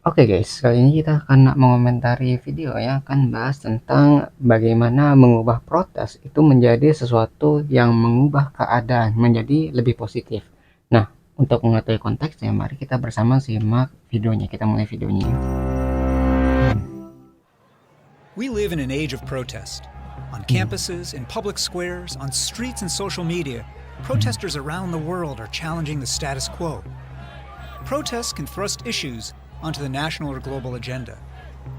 Oke guys, kali ini kita akan mengomentari video ya, akan bahas tentang bagaimana mengubah protes itu menjadi sesuatu yang mengubah keadaan menjadi lebih positif. Nah, untuk mengetahui konteksnya, mari kita bersama simak videonya. Kita mulai videonya. We live in an age of protest. On campuses, in public squares, on streets and social media, protesters around the world are challenging the status quo. Protests can thrust issues onto the national or global agenda.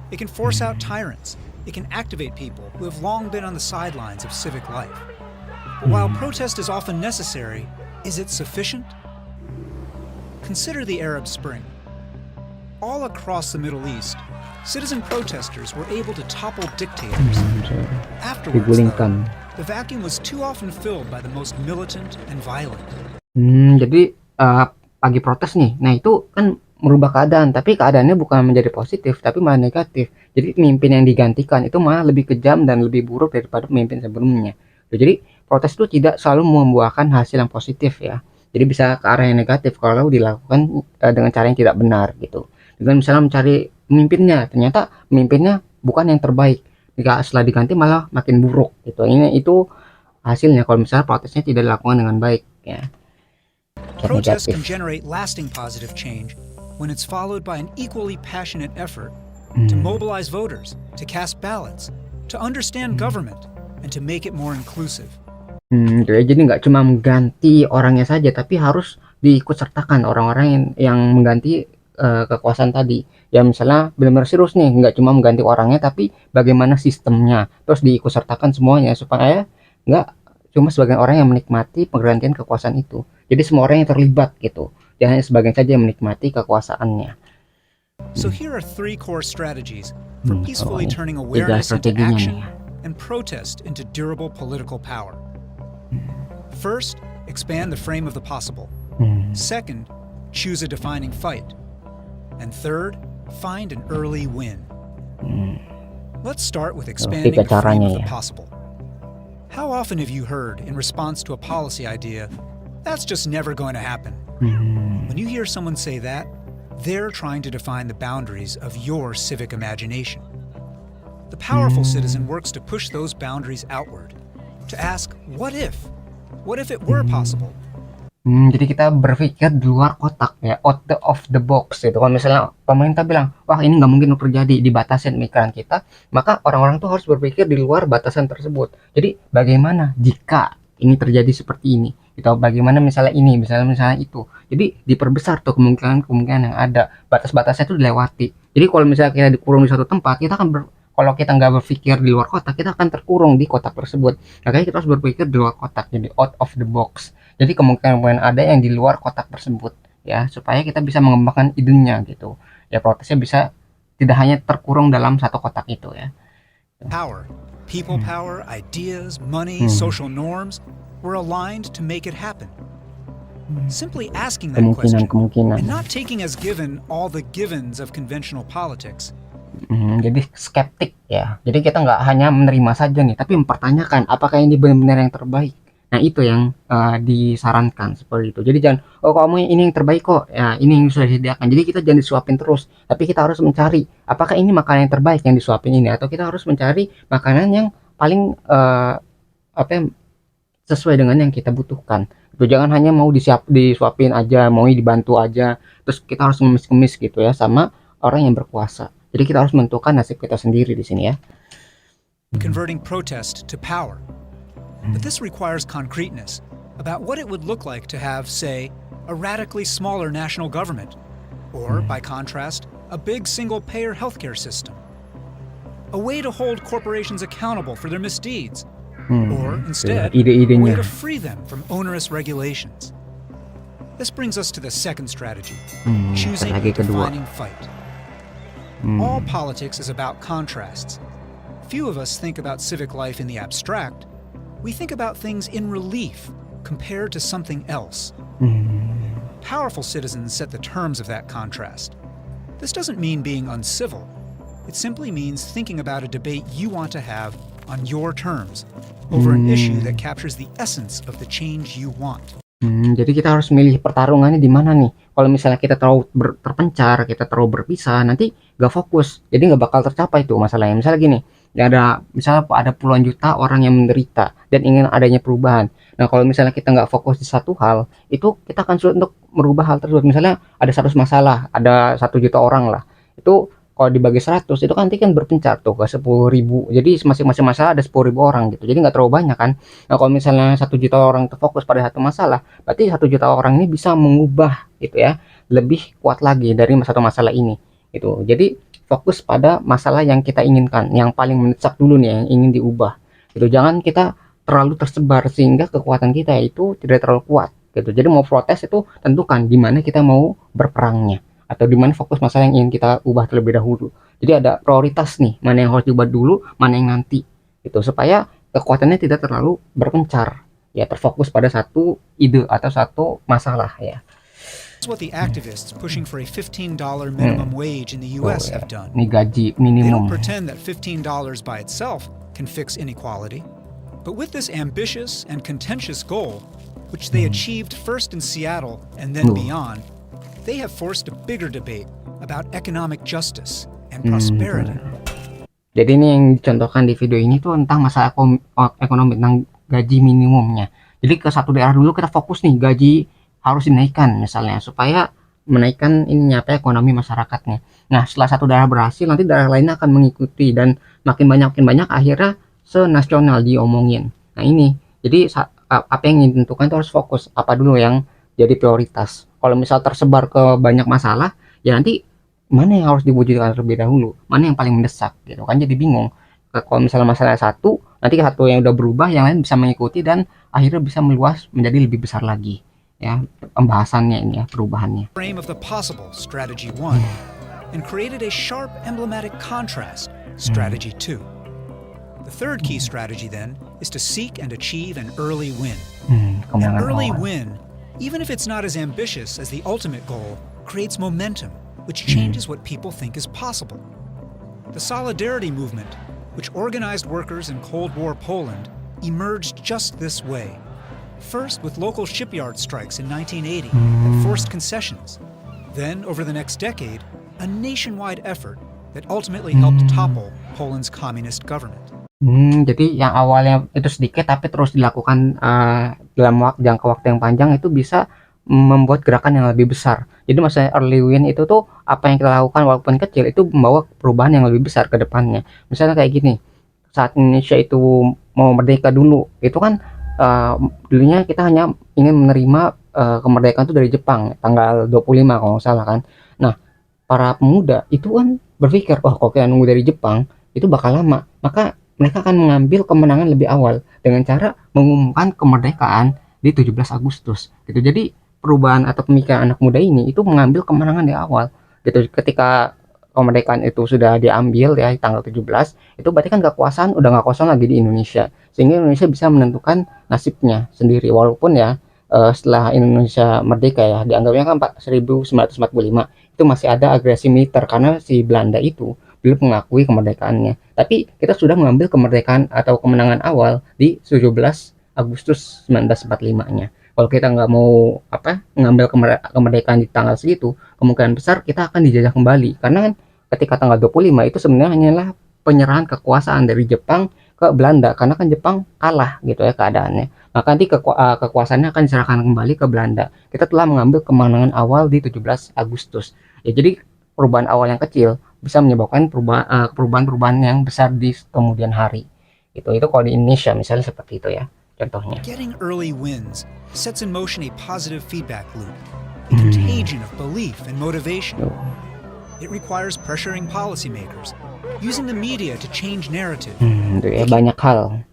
It can force out tyrants. It can activate people who have long been on the sidelines of civic life. But while protest is often necessary, is it sufficient? Consider the Arab Spring. All across the Middle East, citizen protesters were able to topple dictators. Afterwards, though, Digulingkan. the vacuum was too often filled by the most militant and violent. Jadi pagi protes nih. Nah, itu kan merubah keadaan, tapi keadaannya bukan menjadi positif, tapi malah negatif. Jadi pemimpin yang digantikan itu malah lebih kejam dan lebih buruk daripada pemimpin sebelumnya. Jadi protes itu tidak selalu membuahkan hasil yang positif ya. Jadi bisa ke arah yang negatif kalau dilakukan dengan cara yang tidak benar gitu. Dengan misalnya mencari pemimpinnya, ternyata pemimpinnya bukan yang terbaik. Jika setelah diganti malah makin buruk gitu. Itu hasilnya kalau misalnya protesnya tidak dilakukan dengan baik ya. Protest can Negatif. generate lasting positive change when it's followed by an equally passionate effort to mobilize voters, to cast ballots, to understand government, and to make it more inclusive. Gitu ya. Jadi nggak cuma mengganti orangnya saja, tapi harus diikut sertakan orang-orang yang mengganti kekuasaan tadi. Ya misalnya benar-benar serius nih, nggak cuma mengganti orangnya, tapi bagaimana sistemnya. Terus diikut sertakan semuanya supaya nggak cuma sebagian orang yang menikmati pergantian kekuasaan itu. Jadi semua orang yang terlibat gitu. Jangan hanya sebagian saja yang menikmati kekuasaannya. So here are three core strategies for peacefully Ini turning tiga awareness into strateginya nih action ya. and protest into durable political power. First, expand the frame of the possible. Second, choose a defining fight. And third, find an early win. Let's start with expanding Tiga the frame caranya of the ya. possible. How often have you heard, in response to a policy idea, that's just never going to happen? When you hear someone say that, they're trying to define the boundaries of your civic imagination. The powerful citizen works to push those boundaries outward, to ask, what if? What if it were possible? Jadi kita berpikir di luar kotak ya, of the box gitu. Kalau misalnya pemerintah bilang, wah ini nggak mungkin terjadi, dibatasin pemikiran kita, maka orang-orang tuh harus berpikir di luar batasan tersebut. Jadi bagaimana jika ini terjadi seperti ini? Gitu. Bagaimana misalnya ini, misalnya itu. Jadi diperbesar tuh kemungkinan yang ada. Batas-batasnya itu dilewati. Jadi kalau misalnya kita dikurung di satu tempat, kita akan kalau kita nggak berpikir di luar kotak, kita akan terkurung di kotak tersebut. Makanya kita harus berpikir di luar kotak, jadi out of the box. Jadi kemungkinan ada yang di luar kotak tersebut ya, supaya kita bisa mengembangkan idenya gitu. Ya protesnya bisa tidak hanya terkurung dalam satu kotak itu ya. Power, people power, ideas, money, social norms were aligned to make it happen. Simply asking that question Kemungkinan. and not taking as given all the givens of conventional politics. Jadi skeptik ya. Jadi kita nggak hanya menerima saja nih, tapi mempertanyakan apakah ini benar-benar yang terbaik. Nah itu yang disarankan seperti itu. Jadi jangan, oh kamu ini yang terbaik kok, ya ini yang sudah disediakan. Jadi kita jangan disuapin terus, tapi kita harus mencari apakah ini makanan yang terbaik yang disuapin ini, atau kita harus mencari makanan yang paling sesuai dengan yang kita butuhkan. Itu jangan hanya mau disuapin aja, mau dibantu aja, terus kita harus ngemis-ngemis gitu ya sama orang yang berkuasa. Jadi kita harus menentukan nasib kita sendiri di sini ya. Converting protest to power. But this requires concreteness about what it would look like to have, say, a radically smaller national government, or, by contrast, a big single-payer healthcare system. A way to hold corporations accountable for their misdeeds, or, instead, a way to free them from onerous regulations. This brings us to the second strategy, choosing a defining fight. All politics is about contrasts. Few of us think about civic life in the abstract. We think about things in relief compared to something else. Powerful citizens set the terms of that contrast. This doesn't mean being uncivil. It simply means thinking about a debate you want to have on your terms over an issue that captures the essence of the change you want. Jadi kita harus milih pertarungannya di mana nih. Kalau misalnya kita terlalu terpencar, kita terlalu berpisah, nanti nggak fokus. Jadi nggak bakal tercapai tuh masalahnya. Misalnya gini, ya misalnya ada puluhan juta orang yang menderita dan ingin adanya perubahan. Nah, kalau misalnya kita nggak fokus di satu hal, itu kita akan sulit untuk merubah hal tersebut. Misalnya ada 100 masalah, ada 1 juta orang lah. Itu kalau dibagi 100 itu kan nanti kan berpencar tuh ke 10.000. Jadi masing-masing masalah ada 10.000 orang gitu. Jadi nggak terlalu banyak kan. Nah, kalau misalnya 1 juta orang terfokus pada satu masalah, berarti 1 juta orang ini bisa mengubah gitu ya, lebih kuat lagi dari satu masalah ini gitu. Jadi fokus pada masalah yang kita inginkan, yang paling mendesak dulu nih yang ingin diubah gitu. Jangan kita terlalu tersebar sehingga kekuatan kita itu tidak terlalu kuat gitu. Jadi mau protes itu tentukan di mana kita mau berperangnya atau di mana fokus masalah yang ingin kita ubah terlebih dahulu. Jadi ada prioritas nih, mana yang harus diubah dulu, mana yang nanti gitu, supaya kekuatannya tidak terlalu berpencar ya, terfokus pada satu ide atau satu masalah ya. That's what the activists pushing for a $15 minimum wage in the US have done. Ini gaji They don't minimum. pretend that $15 by itself can fix inequality, but with this ambitious and contentious goal, which they achieved first in Seattle and then beyond, they have forced a bigger debate about economic justice and prosperity. Jadi ini yang dicontohkan di video ini tuh tentang masalah ekonomi, tentang gaji minimumnya. Jadi ke satu daerah dulu kita fokus nih, gaji harus dinaikkan misalnya supaya menaikkan ininya apa ekonomi masyarakatnya. Nah, setelah satu daerah berhasil, nanti daerah lainnya akan mengikuti dan makin banyak akhirnya senasional diomongin. Nah, ini. Jadi apa yang ditentukan itu harus fokus apa dulu yang jadi prioritas. Kalau misal tersebar ke banyak masalah, ya nanti mana yang harus diwujudkan terlebih dahulu, mana yang paling mendesak gitu kan, jadi bingung. Kalau misalnya masalah satu, nanti satu yang udah berubah, yang lain bisa mengikuti dan akhirnya bisa meluas menjadi lebih besar lagi ya pembahasannya ini ya, perubahannya. Frame of the possible strategy 1 and created a sharp emblematic contrast, strategy 2. The third key strategy then is to seek and achieve an early win. An Kemenangan early awal. win, even if it's not as ambitious as the ultimate goal, creates momentum, which changes what people think is possible. The Solidarity movement, which organized workers in Cold War Poland, emerged just this way. First with local shipyard strikes in 1980 that forced concessions. Then, over the next decade, a nationwide effort that ultimately helped topple Poland's communist government. Jadi yang awalnya itu sedikit tapi terus dilakukan dalam jangka waktu yang panjang itu bisa membuat gerakan yang lebih besar. Jadi masalah early win itu tuh apa yang kita lakukan walaupun kecil itu membawa perubahan yang lebih besar ke depannya. Misalnya kayak gini, saat Indonesia itu mau merdeka dulu, itu kan dulunya kita hanya ingin menerima kemerdekaan itu dari Jepang tanggal 25 kalau nggak salah kan. Nah, para pemuda itu kan berpikir, wah kalau kita nunggu dari Jepang itu bakal lama, maka mereka akan mengambil kemenangan lebih awal dengan cara mengumumkan kemerdekaan di 17 Agustus gitu. Jadi perubahan atau pemikiran anak muda ini itu mengambil kemenangan di awal gitu. Ketika kemerdekaan itu sudah diambil ya di tanggal 17, itu berarti kan kekuasaan udah nggak kosong lagi di Indonesia, sehingga Indonesia bisa menentukan nasibnya sendiri. Walaupun ya setelah Indonesia merdeka ya dianggapnya kan 1945 itu masih ada agresi militer karena si Belanda itu belum mengakui kemerdekaannya. Tapi kita sudah mengambil kemerdekaan atau kemenangan awal di 17 Agustus 1945-nya. Kalau kita nggak mau mengambil kemerdekaan di tanggal segitu, kemungkinan besar kita akan dijajah kembali. Karena kan ketika tanggal 25 itu sebenarnya hanyalah penyerahan kekuasaan dari Jepang ke Belanda, karena kan Jepang kalah gitu ya keadaannya. Maka nanti kekuasaannya akan diserahkan kembali ke Belanda. Kita telah mengambil kemenangan awal di 17 Agustus. Ya, jadi perubahan awal yang kecil bisa menyebabkan perubahan-perubahan yang besar di kemudian hari. Itu kalau di Indonesia misalnya seperti itu ya contohnya. Getting early wins sets in motion a positive feedback loop, a contagion of belief and motivation. It requires pressuring policymakers, using the media to change narrative, Itu ya banyak hal.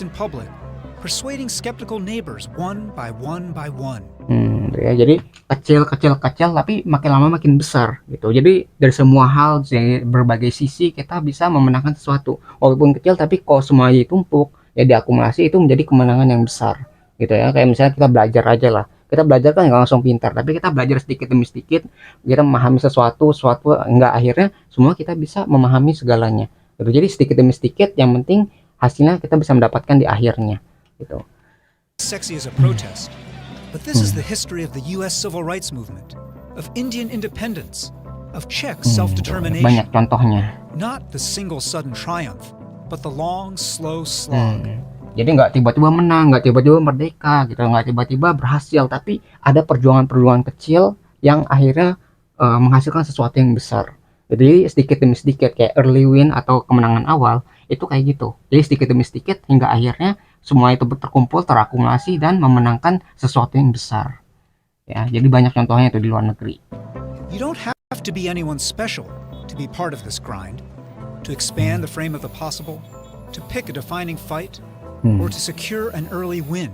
in public, persuading skeptical neighbors one by one by one. Ya, jadi kecil tapi makin lama makin besar gitu. Jadi dari semua hal, dari berbagai sisi kita bisa memenangkan sesuatu. Walaupun kecil tapi kalau semuanya ditumpuk ya diakumulasi itu menjadi kemenangan yang besar gitu ya. Kayak misalnya kita belajar aja lah. Kita belajar kan nggak langsung pintar, tapi kita belajar sedikit demi sedikit, kita memahami sesuatu enggak akhirnya semua kita bisa memahami segalanya. Gitu. Jadi sedikit demi sedikit, yang penting hasilnya kita bisa mendapatkan di akhirnya gitu. sexy as a protest, but this is the history of the US civil rights movement, of Indian independence, of Czech Banyak self-determination. contohnya. Not the single sudden triumph, but the long, slow slog. Jadi nggak tiba-tiba menang, nggak tiba-tiba merdeka gitu, nggak tiba-tiba berhasil, tapi ada perjuangan-perjuangan kecil yang akhirnya menghasilkan sesuatu yang besar. Jadi sedikit demi sedikit, kayak early win atau kemenangan awal itu kayak gitu. Jadi sedikit demi sedikit hingga akhirnya semua itu terkumpul, terakumulasi dan memenangkan sesuatu yang besar. Ya, jadi banyak contohnya itu di luar negeri. You don't have to be anyone special to be part of this grind, to expand the frame of the possible, to pick a defining fight, or to secure an early win.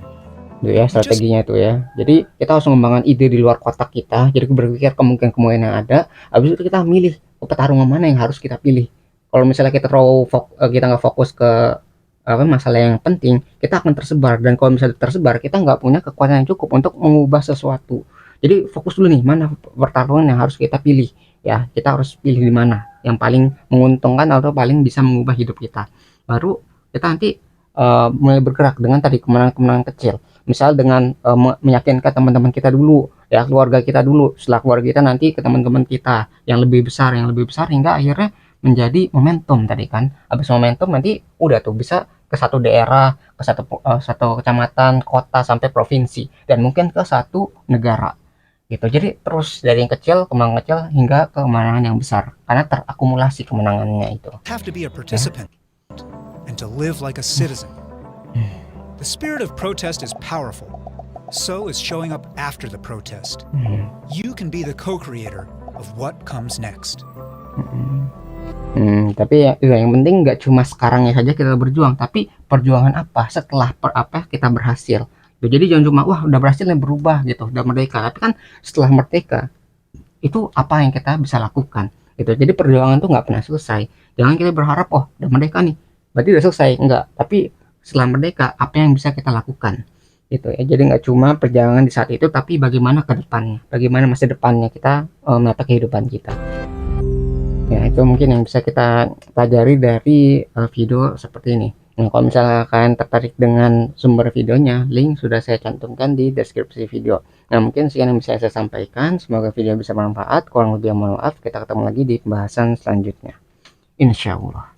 Itu ya strateginya itu ya. Jadi kita harus mengembangkan ide di luar kotak kita. Jadi berpikir kemungkinan-kemungkinan yang ada. Habis itu kita milih pertarungan mana yang harus kita pilih. Kalau misalnya kita kita nggak fokus ke masalah yang penting, kita akan tersebar. Dan kalau misalnya tersebar, kita nggak punya kekuatan yang cukup untuk mengubah sesuatu. Jadi fokus dulu nih, mana pertarungan yang harus kita pilih. Ya, kita harus pilih di mana yang paling menguntungkan atau paling bisa mengubah hidup kita. Baru kita nanti mulai bergerak dengan tadi kemenangan-kemenangan kecil. Misal dengan meyakinkan teman-teman kita dulu, ya keluarga kita dulu. Setelah keluarga kita nanti ke teman-teman kita yang lebih besar hingga akhirnya menjadi momentum tadi kan. Habis momentum nanti udah tuh bisa ke satu daerah, ke satu kecamatan, kota sampai provinsi dan mungkin ke satu negara. Gitu. Jadi terus dari yang kecil, kemenangan kecil hingga ke kemenangan yang besar karena terakumulasi kemenangannya itu. Have to be a participant and to live like a citizen. The spirit of protest is powerful. So is showing up after the protest. You can be the co-creator of what comes next. Tapi yang penting nggak cuma sekarangnya saja kita berjuang, tapi perjuangan apa setelah kita berhasil. Jadi jangan cuma wah udah berhasil dan berubah gitu, udah merdeka. Tapi kan setelah merdeka itu apa yang kita bisa lakukan gitu. Jadi perjuangan tuh nggak pernah selesai. Jangan kita berharap oh udah merdeka nih, berarti udah selesai. Enggak, tapi setelah merdeka apa yang bisa kita lakukan gitu ya. Jadi nggak cuma perjalanan di saat itu, tapi bagaimana ke depannya, bagaimana masa depannya kita menata kehidupan kita. Ya itu mungkin yang bisa kita pelajari dari video seperti ini. Nah kalau misalnya kalian tertarik dengan sumber videonya, link sudah saya cantumkan di deskripsi video. Nah mungkin sekian yang bisa saya sampaikan, semoga video bisa bermanfaat. Kurang lebih mohon maaf, kita ketemu lagi di pembahasan selanjutnya, insya Allah.